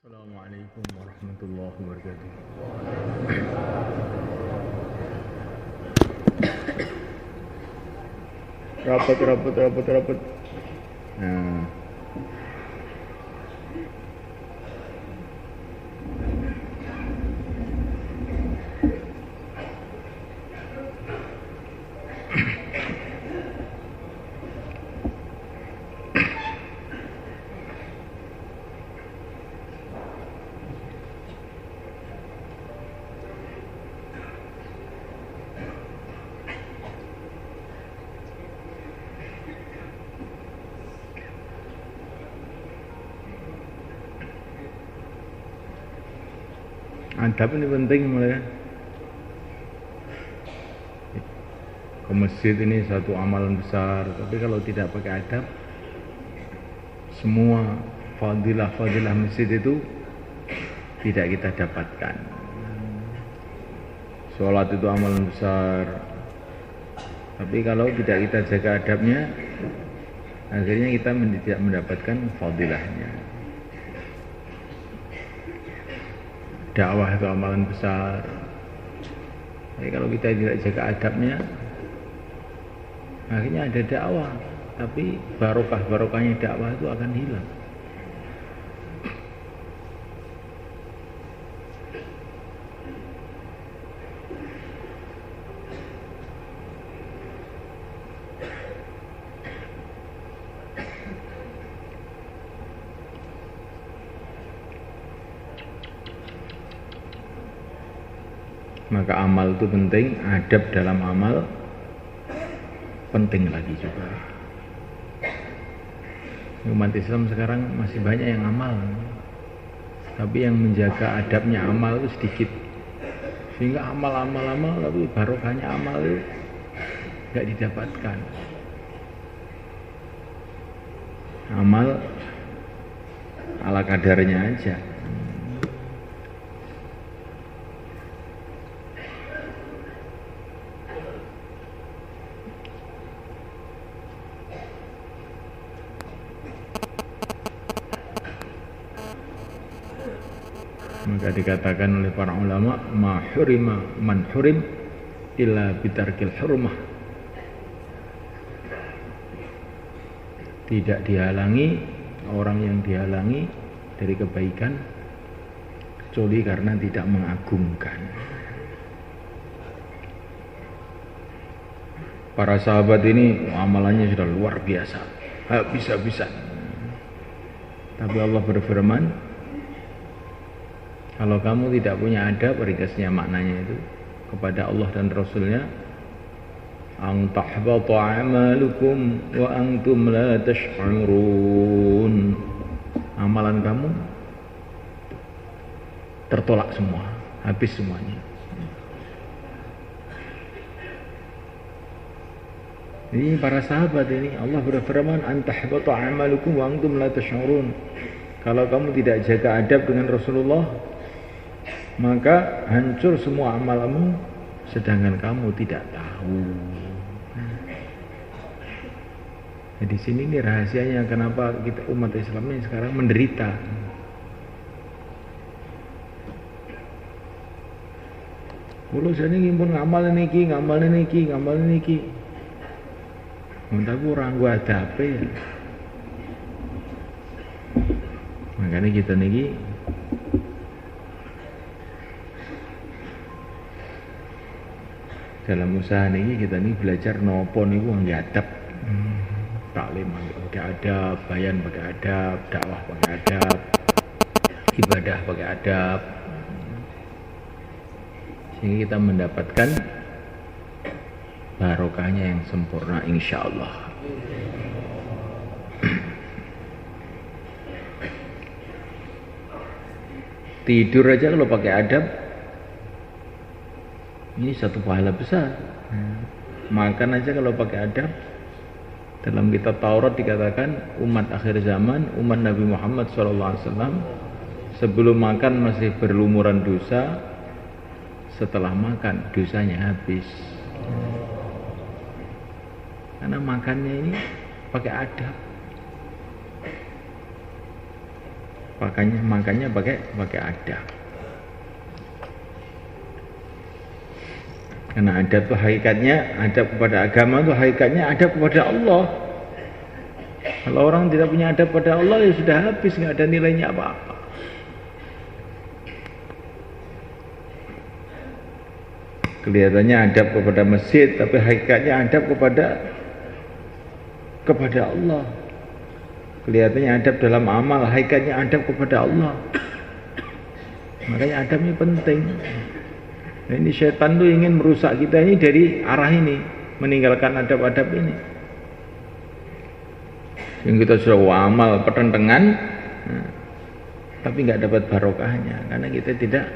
Assalamualaikum warahmatullahi wabarakatuh. Rapat. Nah. Adab ini penting mulai. Ke masjid ini satu amalan besar, tapi kalau tidak pakai adab, semua fadilah masjid itu tidak kita dapatkan. Sholat itu amalan besar, tapi kalau tidak kita jaga adabnya, akhirnya kita tidak mendapatkan fadilahnya. Dakwah itu amalan besar, tapi kalau kita tidak jaga adabnya, akhirnya ada dakwah, tapi barokahnya dakwah itu akan hilang. Maka amal itu penting, adab dalam amal penting lagi juga. Umat Islam sekarang masih banyak yang amal, tapi yang menjaga adabnya amal itu sedikit. Sehingga amal tapi barokahnya amal itu nggak didapatkan. Amal ala kadarnya aja. Maka dikatakan oleh para ulama, ma hurima man hurim illa bitarkil hurmah. Tidak dihalangi orang yang dihalangi dari kebaikan kecuali karena tidak mengagungkan. Para sahabat ini amalannya sudah luar biasa, bisa-bisa. Tapi Allah berfirman, kalau kamu tidak punya adab, ringkasnya maknanya itu kepada Allah dan Rasulnya, an tahbata amalukum wa antum la tash'urun. Amalan kamu tertolak semua, habis semuanya. Ini para sahabat ini, Allah berfirman, an tahbata amalukum wa antum la tash'urun. Kalau kamu tidak jaga adab dengan Rasulullah, maka hancur semua amalmu sedangkan kamu tidak tahu. Nah, di sini nih rahasianya kenapa kita umat Islam ini sekarang menderita. Kulo jane ngimpun ngamal niki. Tapi orang gua adabe. Makanya kita niki dalam usaha ini kita ini belajar nopo niku nganggo adab. Taklim pakai adab, bayan pakai adab, dakwah pakai adab, ibadah pakai adab. Sehingga kita mendapatkan barokahnya yang sempurna insyaallah. Tidur aja kalau pakai adab ini satu pahala besar. Makan aja kalau pakai adab. Dalam kitab Taurat dikatakan umat akhir zaman, umat Nabi Muhammad SAW, sebelum makan masih berlumuran dosa, setelah makan dosanya habis. Karena makannya ini pakai adab. makanya pakai adab. Karena adab itu hakikatnya, adab kepada agama itu hakikatnya adab kepada Allah. Kalau orang tidak punya adab kepada Allah, ya sudah habis, nggak ada nilainya apa-apa. Kelihatannya adab kepada masjid, tapi hakikatnya adab kepada Allah. Kelihatannya adab dalam amal, hakikatnya adab kepada Allah. Makanya adabnya penting. Nah, ini setan tuh ingin merusak kita ini dari arah ini, meninggalkan adab-adab ini. Yang kita sudah amal pertentangan, tapi nggak dapat barokahnya karena kita tidak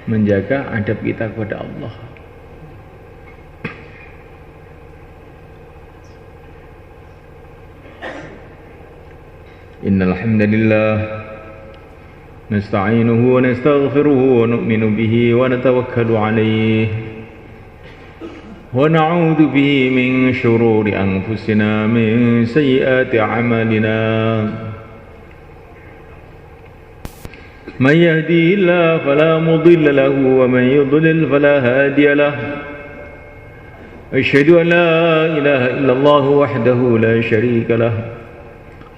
menjaga adab kita kepada Allah. Innal hamdalillah nasta'inuhu wa nastaghfiruhu wa nu'minu bihi wa natawakkalu alayhi wa na'udzu bihi min shururi anfusina min sayyiati a'malina. من يهديه الله فلا مضل له ومن يضلل فلا هادي له. أشهد أن لا إله إلا الله وحده لا شريك له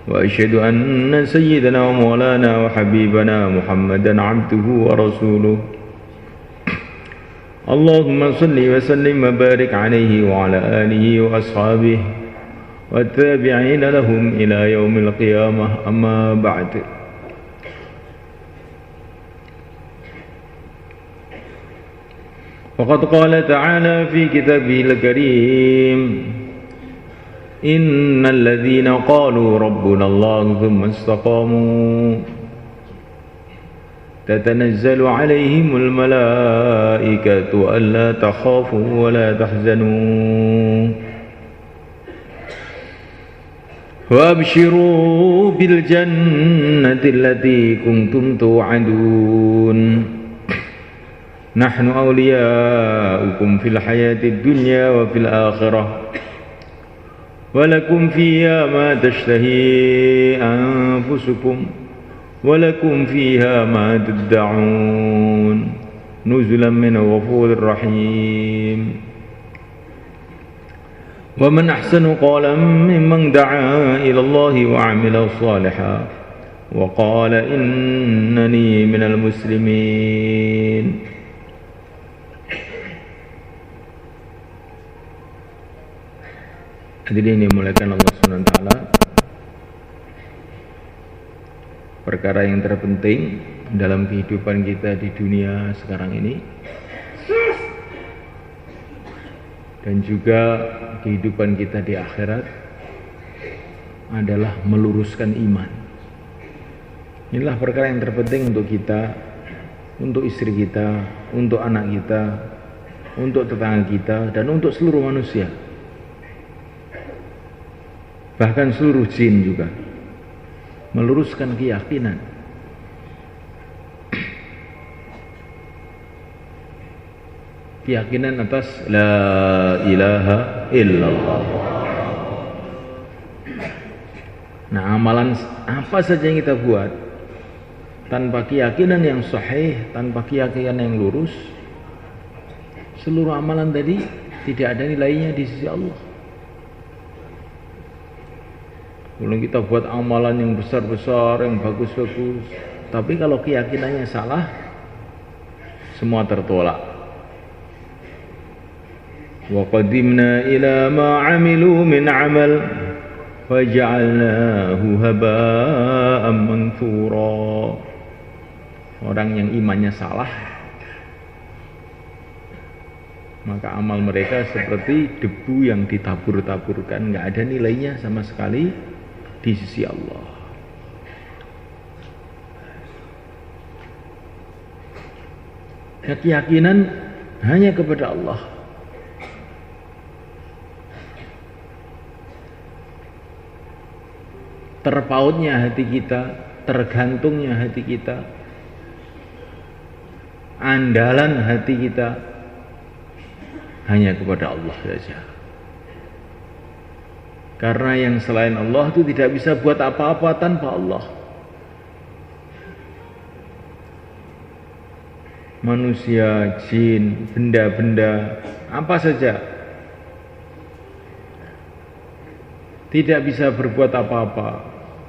وأشهد أن سيدنا ومولانا وحبيبنا محمدا عبده ورسوله. اللهم صل وسلم وبارك عليه وعلى آله وأصحابه والتابعين لهم إلى يوم القيامة. أما بعد. وقد قال تعالى في كتابه الكريم إن الذين قالوا ربنا الله ثم استقاموا تتنزل عليهم الملائكة ألا تخافوا ولا تحزنوا وأبشروا بالجنة التي كنتم توعدون نحن أولياؤكم في الحياة الدنيا وفي الآخرة ولكم فيها ما تشتهي أنفسكم ولكم فيها ما تدعون نزلا من غفور رحيم. ومن أحسن قولا ممن دعا إلى الله وعمل صالحا وقال إنني من المسلمين. Hadirin yang dimuliakan Allah Subhanahu wa taala, perkara yang terpenting dalam kehidupan kita di dunia sekarang ini dan juga kehidupan kita di akhirat adalah meluruskan iman. Inilah perkara yang terpenting untuk kita, untuk istri kita, untuk anak kita, untuk tetangga kita, dan untuk seluruh manusia. Bahkan seluruh jin juga. Meluruskan keyakinan. Keyakinan atas la ilaha illallah. Nah, amalan apa saja yang kita buat tanpa keyakinan yang sahih, tanpa keyakinan yang lurus, seluruh amalan tadi tidak ada nilainya di sisi Allah. Kalau kita buat amalan yang besar-besar, yang bagus-bagus, tapi kalau keyakinannya salah, semua tertolak. Wa qadimna ila ma 'amilu min 'amal faj'alnahu haba'an manthura. Orang yang imannya salah, maka amal mereka seperti debu yang ditabur-taburkan, nggak ada nilainya sama sekali di sisi Allah. Keyakinan hanya kepada Allah. Terpautnya hati kita, tergantungnya hati kita, andalan hati kita hanya kepada Allah saja. Karena yang selain Allah itu tidak bisa buat apa-apa tanpa Allah. manusia, jin, benda-benda, apa saja, tidak bisa berbuat apa-apa,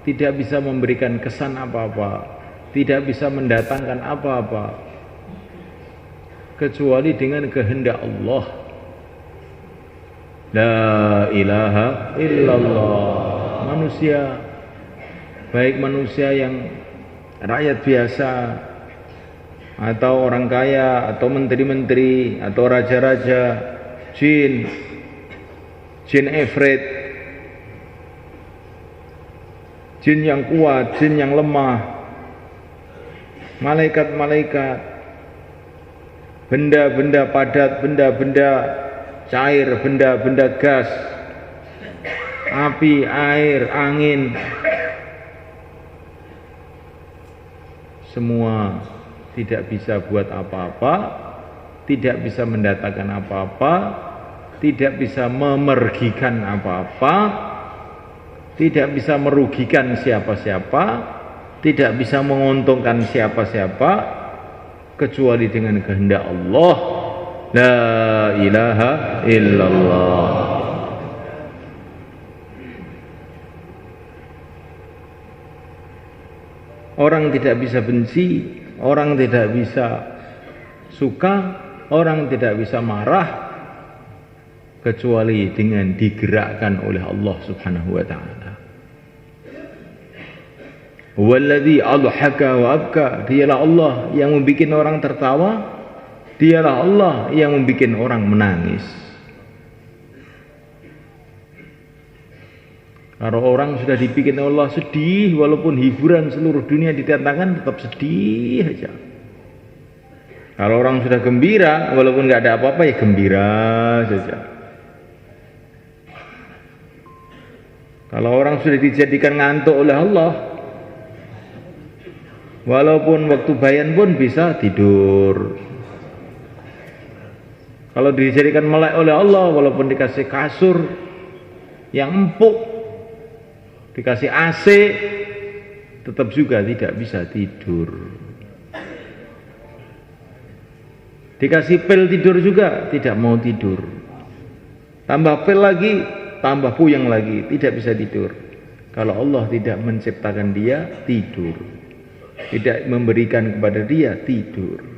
tidak bisa memberikan kesan apa-apa, tidak bisa mendatangkan apa-apa, kecuali dengan kehendak Allah. La ilaha illallah. Manusia, baik manusia yang rakyat biasa, atau orang kaya, atau menteri-menteri, atau raja-raja, jin ifrit, jin yang kuat, jin yang lemah, malaikat-malaikat, benda-benda padat, benda-benda cair, benda-benda gas, api, air, angin, semua tidak bisa buat apa-apa, tidak bisa mendatangkan apa-apa, tidak bisa memergikan apa-apa, tidak bisa merugikan siapa-siapa, tidak bisa menguntungkan siapa-siapa, kecuali dengan kehendak Allah. La ilaha illallah. Orang tidak bisa benci, orang tidak bisa suka, orang tidak bisa marah, kecuali dengan digerakkan oleh Allah Subhanahu wa ta'ala. Walladzi adhaka wa abka, dialah Allah yang membuat orang tertawa, dialah Allah yang membuat orang menangis. Kalau orang sudah dibikin Allah sedih, walaupun hiburan seluruh dunia didatangkan, tetap sedih aja. Kalau orang sudah gembira, walaupun nggak ada apa-apa, ya gembira saja. Kalau orang sudah dijadikan ngantuk oleh Allah, walaupun waktu bayan pun bisa tidur. Kalau dijadikan melek oleh Allah, walaupun dikasih kasur yang empuk, dikasih AC, tetap juga tidak bisa tidur. Dikasih pil tidur juga tidak mau tidur. Tambah pil lagi, tambah puyeng lagi, tidak bisa tidur. Kalau Allah tidak menciptakan dia tidur, tidak memberikan kepada dia tidur.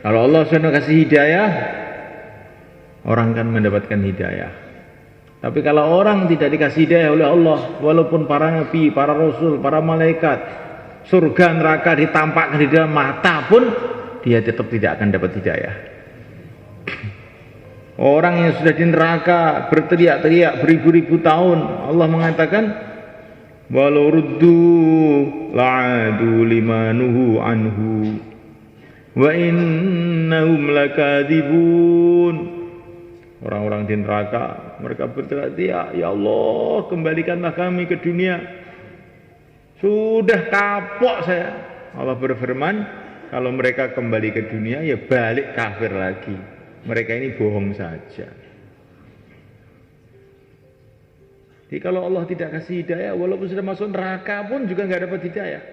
Kalau Allah sudah kasih hidayah, orang kan mendapatkan hidayah. Tapi kalau orang tidak dikasih hidayah oleh Allah, walaupun para nabi, para rasul, para malaikat, surga neraka ditampakkan di dalam mata pun, dia tetap tidak akan dapat hidayah. Orang yang sudah di neraka berteriak-teriak beribu-ribu tahun, Allah mengatakan, walau ruddu la'adu limanuhu anhu wa innahum lakadzibun. Orang-orang di neraka, mereka berteriak, ya Allah, kembalikanlah kami ke dunia. Sudah kapok saya. Allah berfirman, kalau mereka kembali ke dunia, ya balik kafir lagi. Mereka ini bohong saja. Jadi kalau Allah tidak kasih hidayah, walaupun sudah masuk neraka pun juga nggak dapat hidayah.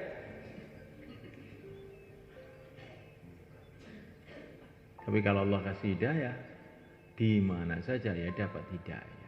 Tapi kalau Allah kasih hidayah, di mana saja ya dapat hidayah.